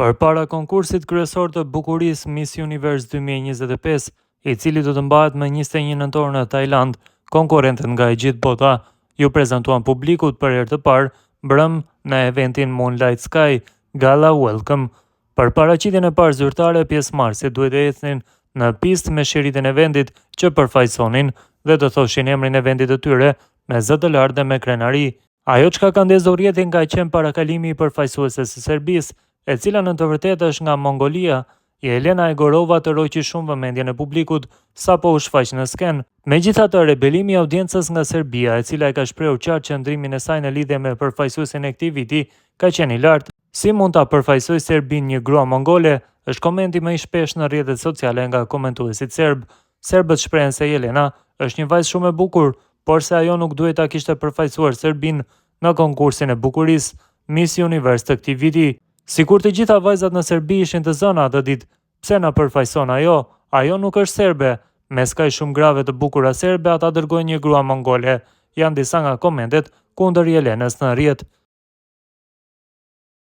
Përpara konkursit kryesor të bukurisë Miss Universe 2025, i cili do të mbahet më 21 nëntor në Tajland, konkurrentët nga e gjithë bota ju prezantuan publikut për herë të parë mbrëm në eventin Moonlight Sky Gala Welcome. Për paraqitjen e parë zyrtare, pjesëmarrësit duhet të ecnin në pistë me shiritën e vendit që përfaqësonin dhe të thoshin emrin e vendit të tyre me zë të lartë dhe me krenari. Ajo çka ka ndezur rrjetin ka qenë parakalimi i përfaqësueses së Serbisë, e cila në të vërtetë është nga Mongolia. Jelena Egorova të roqi shumë vëmendjen e publikut sapo u shfaq në sken. Megjithatë, rebelimi i audiencës nga Serbia, e cila e ka shprehur qartë qëndrimin e saj në lidhje me përfaqësuesin e këtij viti, ka qenë i lartë. Si mund ta përfaqësoj Serbin një grua mongole, është komenti më i shpesh në rrjetet sociale nga komentuesit serb. Serbët shprehen se Jelena është një vajzë shumë e bukur, por se ajo nuk duhet ta kishte përfaqësuar Serbin në konkursin e bukurisë Miss Universe të këtij viti. Sikur të gjitha vajzat në Serbi ishin të zëna atë ditë, pse na përfaqëson ajo? Ajo nuk është serbe. Mes kaq shumë grave të bukura serbe, ata dërgojnë një grua mongole. Janë disa nga komentet kundër Jelenës në rrjet.